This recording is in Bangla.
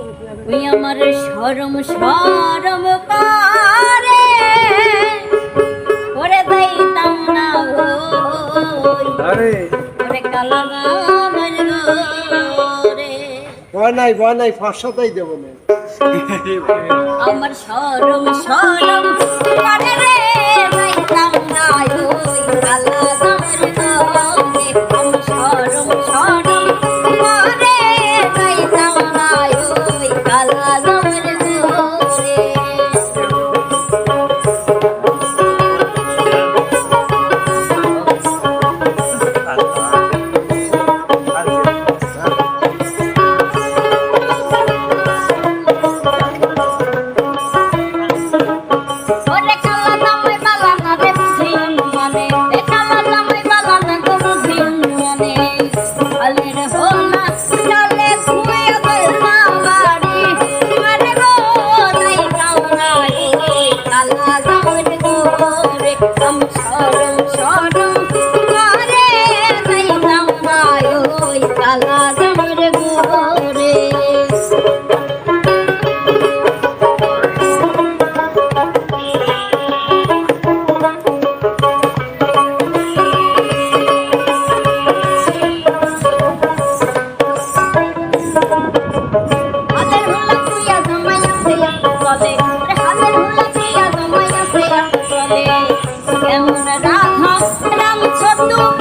ওই আমার শরম শরম করে ওরে যাইতাম না ওরে কালা আমার ঘরে ভয় নাই ফাঁসাতেই দেবো না আমার শরম শরম করে রে যাইতাম না ওই কালা আমার ঘরে আমার শরম শরম করে যাইতাম না ওই কালা আমার ঘরে কেমন রাধা রাম ছোট